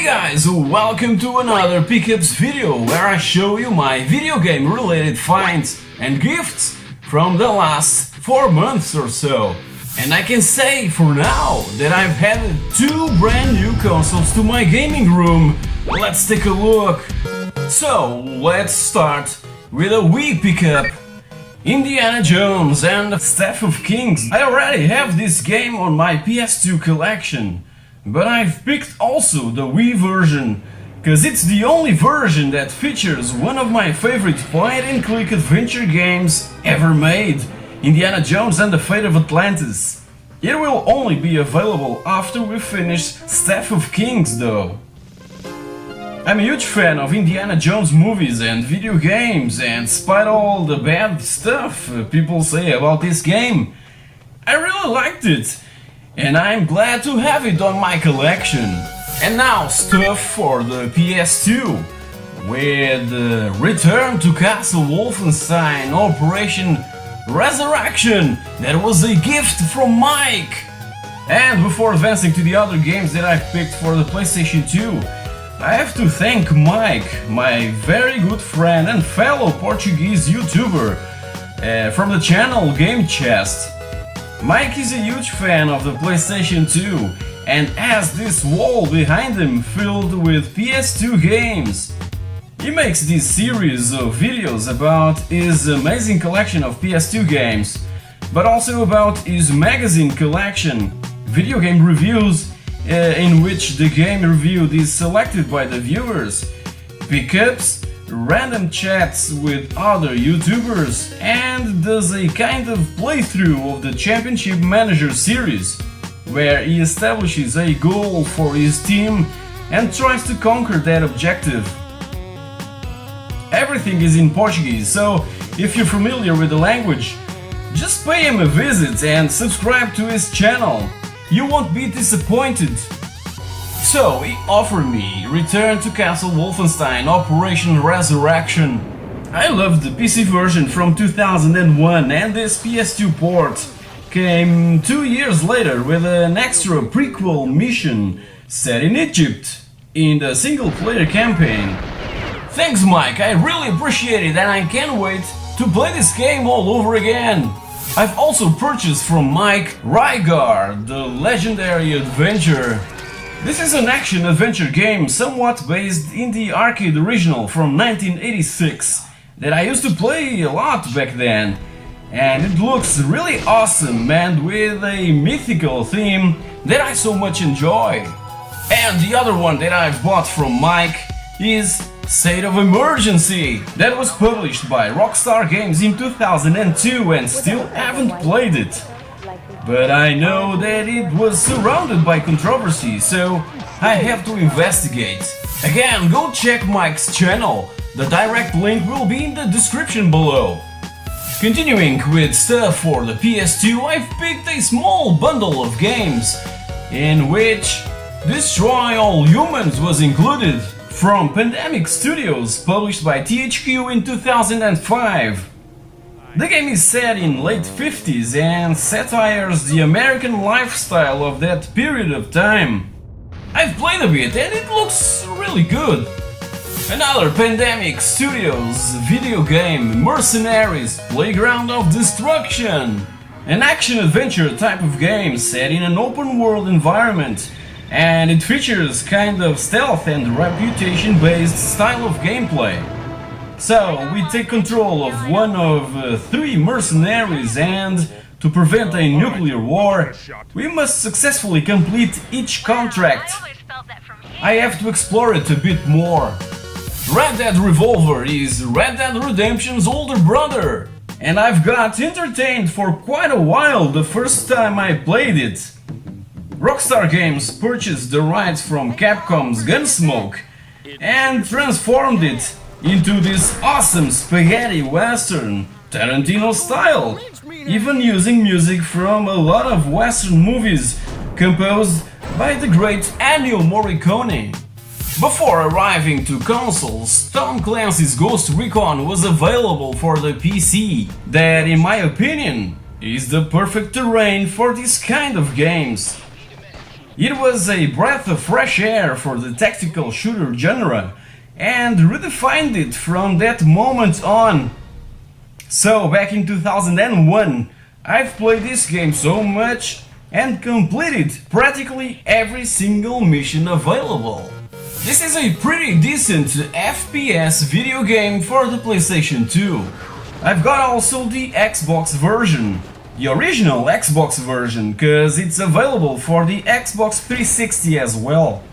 Hey guys, welcome to another pickups video where I show you my video game related finds and gifts from the last 4 months or so. And I can say for now that I've added 2 brand new consoles to my gaming room. Let's take a look. So let's start with a Wii pickup. Indiana Jones and Staff of Kings. I already have this game on my PS2 collection, but I've picked also the Wii version, cause it's the only version that features one of my favorite point-and-click adventure games ever made, Indiana Jones and the Fate of Atlantis. It will only be available after we finish Staff of Kings though. I'm a huge fan of Indiana Jones movies and video games, and despite all the bad stuff people say about this game, I really liked it, and I'm glad to have it on my collection. And now stuff for the PS2, with Return to Castle Wolfenstein Operation Resurrection. That was a gift from Mike! And before advancing to the other games that I've picked for the PlayStation 2, I have to thank Mike, my very good friend and fellow Portuguese YouTuber from the channel Game Chest. Mike is a huge fan of the PlayStation 2 and has this wall behind him filled with PS2 games. He makes this series of videos about his amazing collection of PS2 games, but also about his magazine collection, video game reviews, in which the game reviewed is selected by the viewers, pickups, random chats with other YouTubers, and does a kind of playthrough of the Championship Manager series, where he establishes a goal for his team and tries to conquer that objective. Everything is in Portuguese, so if you're familiar with the language, just pay him a visit and subscribe to his channel. You won't be disappointed. So he offered me Return to Castle Wolfenstein Operation Resurrection. I loved the PC version from 2001, and this PS2 port came 2 years later with an extra prequel mission set in Egypt in the single-player campaign. Thanks Mike, I really appreciate it, and I can't wait to play this game all over again. I've also purchased from Mike Rygar, the legendary adventure. This is an action-adventure game somewhat based in the arcade original from 1986 that I used to play a lot back then, and it looks really awesome and with a mythical theme that I so much enjoy. And the other one that I've bought from Mike is State of Emergency, that was published by Rockstar Games in 2002 and still haven't played it. But I know that it was surrounded by controversy, so I have to investigate. Again, go check Mike's channel, the direct link will be in the description below. Continuing with stuff for the PS2, I've picked a small bundle of games, in which Destroy All Humans was included, from Pandemic Studios, published by THQ in 2005. The game is set in late 50s and satires the American lifestyle of that period of time. I've played a bit and it looks really good. Another Pandemic Studios video game, Mercenaries Playground of Destruction. An action-adventure type of game set in an open-world environment, and it features kind of stealth and reputation-based style of gameplay. So we take control of one of 3 mercenaries, and to prevent a nuclear war, we must successfully complete each contract. I have to explore it a bit more. Red Dead Revolver is Red Dead Redemption's older brother, and I've got entertained for quite a while the first time I played it. Rockstar Games purchased the rights from Capcom's Gunsmoke and transformed it into this awesome spaghetti western, Tarantino style, even using music from a lot of western movies composed by the great Ennio Morricone. Before arriving to consoles, Tom Clancy's Ghost Recon was available for the PC, that in my opinion is the perfect terrain for this kind of games. It was a breath of fresh air for the tactical shooter genre and redefined it from that moment on. So back in 2001, I've played this game so much and completed practically every single mission available. This is a pretty decent FPS video game for the PlayStation 2. I've got also the Xbox version, the original Xbox version, cause it's available for the Xbox 360 as well.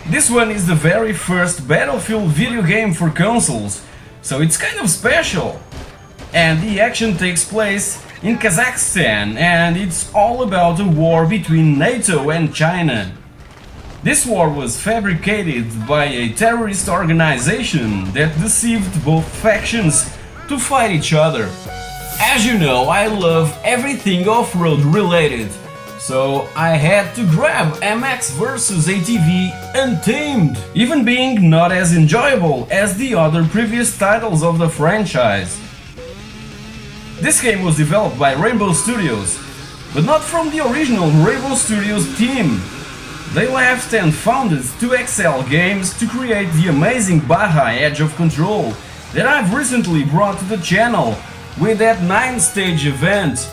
This one is the very first Battlefield video game for consoles, so it's kind of special. And the action takes place in Kazakhstan, and it's all about a war between NATO and China. This war was fabricated by a terrorist organization that deceived both factions to fight each other. As you know, I love everything off-road related, so I had to grab MX vs ATV Untamed, even being not as enjoyable as the other previous titles of the franchise. This game was developed by Rainbow Studios, but not from the original Rainbow Studios team. They left and founded 2XL Games to create the amazing Baja Edge of Control that I've recently brought to the channel with that 9-stage event.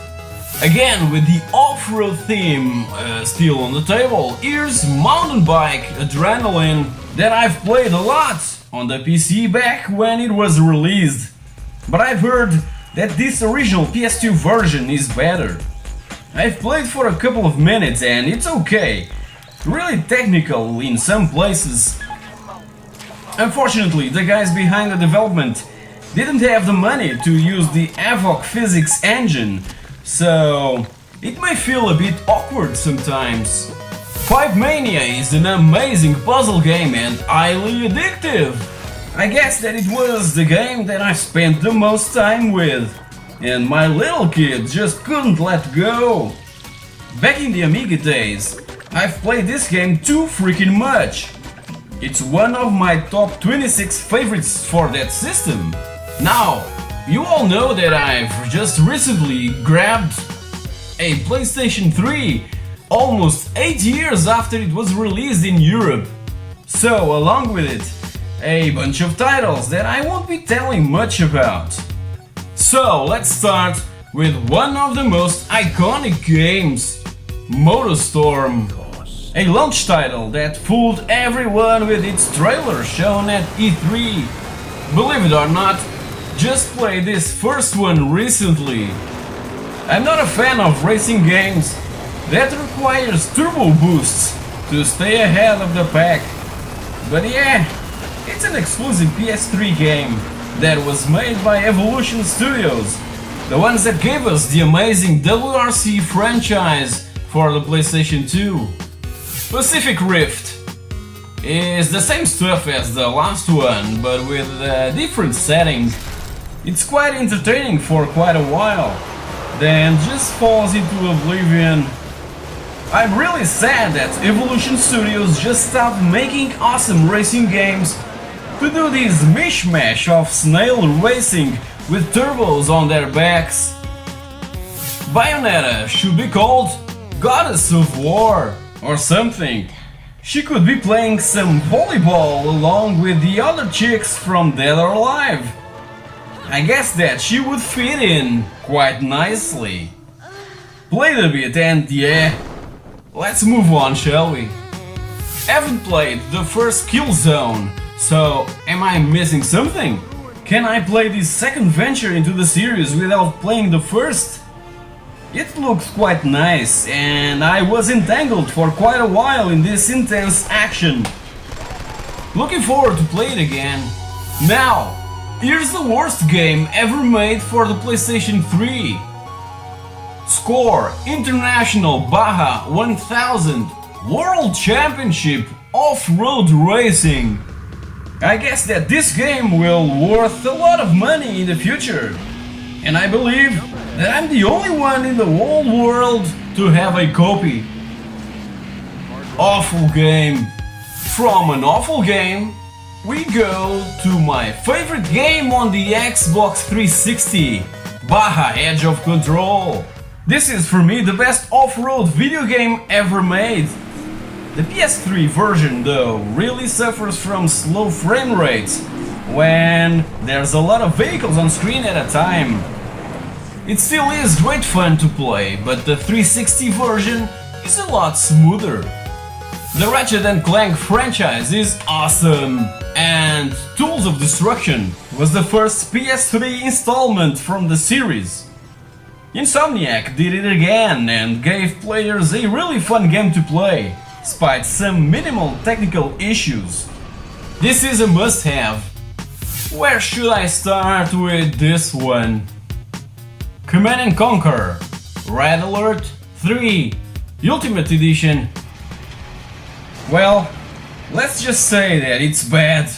Again, with the off-road theme still on the table, here's Mountain Bike Adrenaline that I've played a lot on the PC back when it was released. But I've heard that this original PS2 version is better. I've played for a couple of minutes and it's okay. Really technical in some places. Unfortunately, the guys behind the development didn't have the money to use the Avoc physics engine, so it may feel a bit awkward sometimes. Pipe Mania is an amazing puzzle game and highly addictive. I guess that it was the game that I spent the most time with, and my little kid just couldn't let go. Back in the Amiga days, I've played this game too freaking much. It's one of my top 26 favorites for that system. Now, you all know that I've just recently grabbed a PlayStation 3 almost 8 years after it was released in Europe. So, along with it, a bunch of titles that I won't be telling much about. So, let's start with one of the most iconic games, MotorStorm. A launch title that fooled everyone with its trailer shown at E3. Believe it or not, just played this first one recently. I'm not a fan of racing games that requires turbo boosts to stay ahead of the pack. But yeah, it's an exclusive PS3 game that was made by Evolution Studios, the ones that gave us the amazing WRC franchise for the PlayStation 2. Pacific Rift is the same stuff as the last one, but with a different setting. It's quite entertaining for quite a while, then just falls into oblivion. I'm really sad that Evolution Studios just stopped making awesome racing games to do this mishmash of snail racing with turbos on their backs. Bayonetta should be called Goddess of War or something. She could be playing some volleyball along with the other chicks from Dead or Alive. I guess that she would fit in quite nicely. Played a bit and yeah, let's move on, shall we? Haven't played the first Killzone, so am I missing something? Can I play this second venture into the series without playing the first? It looks quite nice, and I was entangled for quite a while in this intense action. Looking forward to play it again. Now, here's the worst game ever made for the PlayStation 3. Score International Baja 1000 World Championship Off-Road Racing. I guess that this game will worth a lot of money in the future. And I believe that I'm the only one in the whole world to have a copy. Awful game. From an awful game, we go to my favorite game on the Xbox 360, Baja Edge of Control. This is for me the best off-road video game ever made. The PS3 version though really suffers from slow frame rates when there's a lot of vehicles on screen at a time. It still is great fun to play, but the 360 version is a lot smoother. The Ratchet & Clank franchise is awesome, and Tools of Destruction was the first PS3 installment from the series. Insomniac did it again and gave players a really fun game to play, despite some minimal technical issues. This is a must-have. Where should I start with this one? Command & Conquer Red Alert 3 Ultimate Edition. Well, let's just say that it's bad,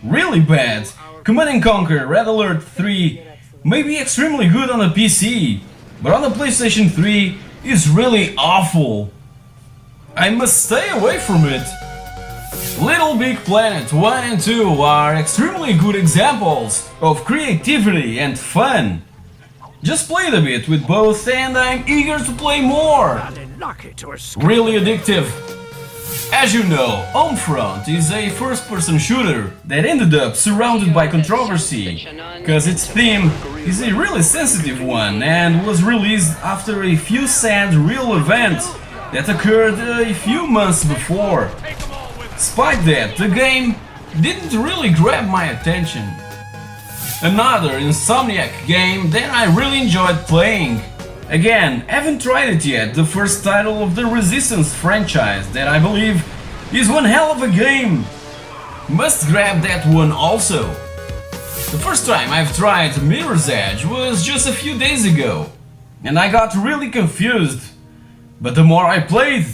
really bad. Command & Conquer Red Alert 3 may be extremely good on the PC, but on the PlayStation 3 is really awful. I must stay away from it. Little Big Planet 1 and 2 are extremely good examples of creativity and fun. Just played a bit with both and I'm eager to play more. Really addictive. As you know, Homefront is a first-person shooter that ended up surrounded by controversy, cause its theme is a really sensitive one and was released after a few sad real events that occurred a few months before. Despite that, the game didn't really grab my attention. Another Insomniac game that I really enjoyed playing. Again, haven't tried it yet, the first title of the Resistance franchise that I believe is one hell of a game. Must grab that one also. The first time I've tried Mirror's Edge was just a few days ago, and I got really confused. But the more I played,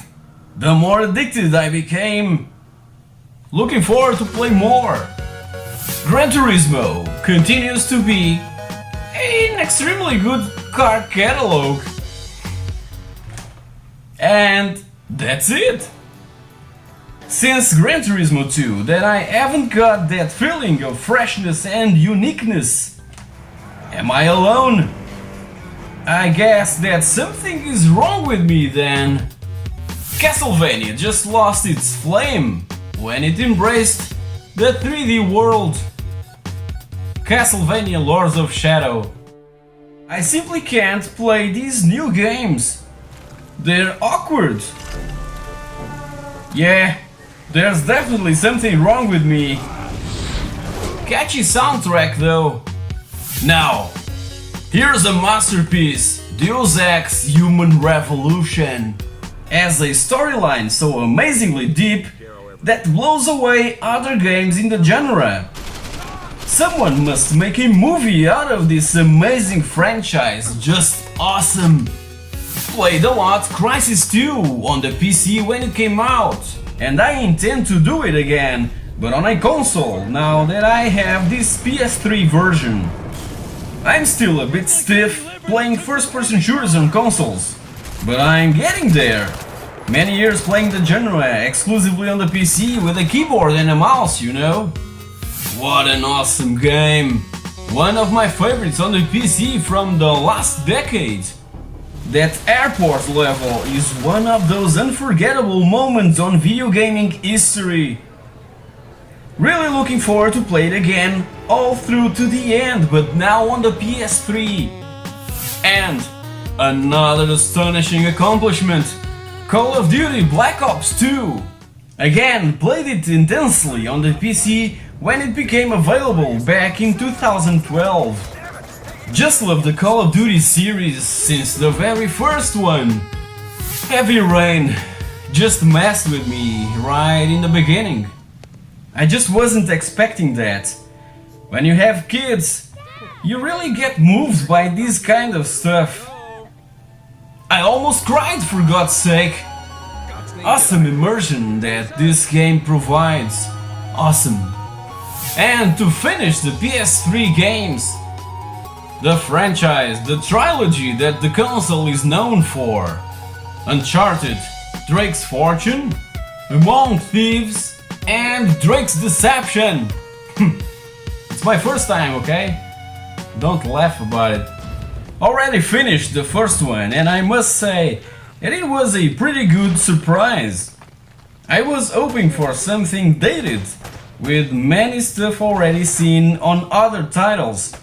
the more addicted I became. Looking forward to play more. Gran Turismo continues to be an extremely good car catalog. And that's it. Since Gran Turismo 2 that I haven't got that feeling of freshness and uniqueness. Am I alone? I guess that something is wrong with me then. Castlevania just lost its flame when it embraced the 3D world. Castlevania Lords of Shadow. I simply can't play these new games. They're awkward. Yeah, there's definitely something wrong with me. Catchy soundtrack though. Now, here's a masterpiece, Deus Ex Human Revolution. Has a storyline so amazingly deep that blows away other games in the genre. Someone must make a movie out of this amazing franchise, just awesome. Played a lot Crysis 2 on the PC when it came out, and I intend to do it again, but on a console, now that I have this PS3 version. I'm still a bit stiff playing first-person shooters on consoles, but I'm getting there. Many years playing the genre exclusively on the PC with a keyboard and a mouse, you know. What an awesome game! One of my favorites on the PC from the last decade. That airport level is one of those unforgettable moments on video gaming history. Really looking forward to play it again, all through to the end, but now on the PS3. And another astonishing accomplishment, Call of Duty Black Ops 2. Again, played it intensely on the PC when it became available back in 2012. Just love the Call of Duty series since the very first one. Heavy Rain just messed with me right in the beginning. I just wasn't expecting that. When you have kids, you really get moved by this kind of stuff. I almost cried, for God's sake. Awesome immersion that this game provides. Awesome. And to finish the PS3 games, the franchise, the trilogy that the console is known for. Uncharted, Drake's Fortune, Among Thieves, and Drake's Deception. It's my first time, okay? Don't laugh about it. already finished the first one, and I must say that it was a pretty good surprise. I was hoping for something dated, with many stuff already seen on other titles,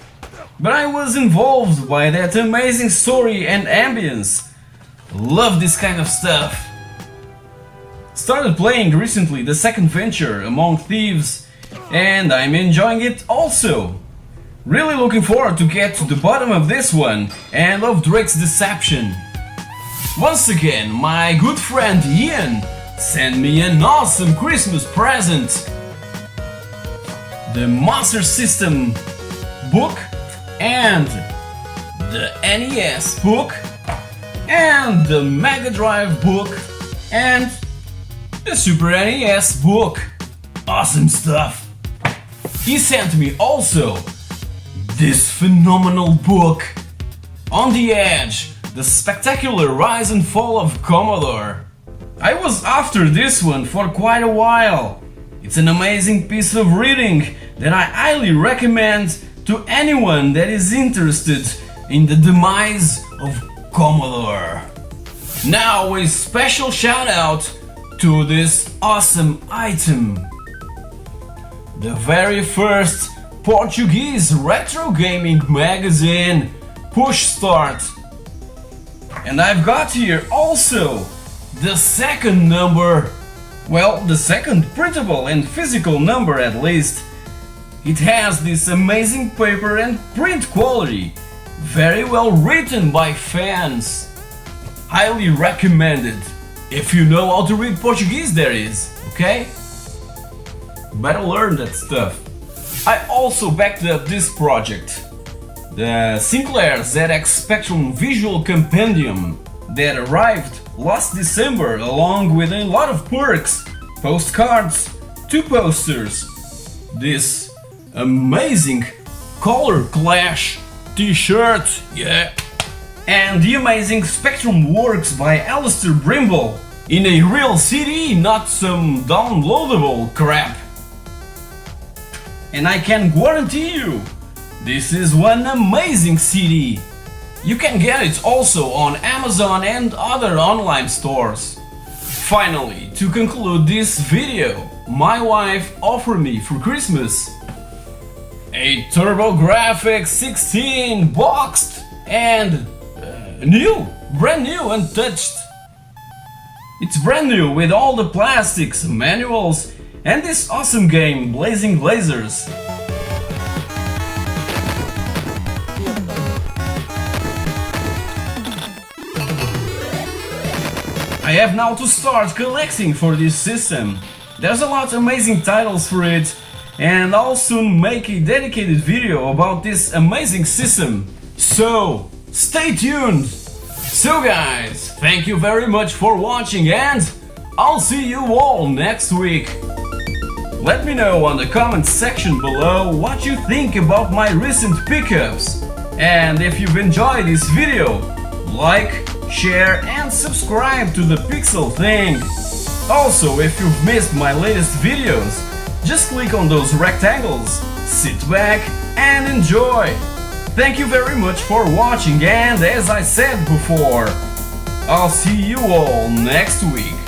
but I was involved by that amazing story and ambience. Love this kind of stuff. Started playing recently the second venture, Among Thieves, and I'm enjoying it also. Really looking forward to get to the bottom of this one and of Drake's deception. Once again, my good friend Ian sent me an awesome Christmas present. The Master System book and the NES book and the Mega Drive book and the Super NES book. Awesome stuff. He sent me also this phenomenal book, On the Edge, The Spectacular Rise and Fall of Commodore. I was after this one for quite a while. It's an amazing piece of reading that I highly recommend to anyone that is interested in the demise of Commodore. Now a special shout out to this awesome item. The very first Portuguese retrogaming magazine, Pushstart. And I've got here also the second number, well, the second printable and physical number at least. It has this amazing paper and print quality, very well written by fans. Highly recommended. If you know how to read Portuguese, there is, okay? Better learn that stuff. I also backed up this project, the Sinclair ZX Spectrum Visual Compendium, that arrived last December along with a lot of perks, postcards, 2 posters, this amazing Color Clash t-shirt, yeah, and the amazing Spectrum Works by Alistair Brimble in a real CD, not some downloadable crap. And I can guarantee you, this is one amazing CD. You can get it also on Amazon and other online stores. Finally, to conclude this video, my wife offered me for Christmas a Turbografx 16 boxed and brand new, untouched. It's brand new with all the plastics, manuals, and this awesome game, Blazing Lasers. I have now to start collecting for this system. There's a lot of amazing titles for it, and I'll soon make a dedicated video about this amazing system. So, stay tuned! So guys, thank you very much for watching, and I'll see you all next week. Let me know on the comment section below what you think about my recent pickups. And if you've enjoyed this video, like, share and subscribe to the pixelthing. Also, if you've missed my latest videos, just click on those rectangles, sit back and enjoy. Thank you very much for watching, and as I said before, I'll see you all next week.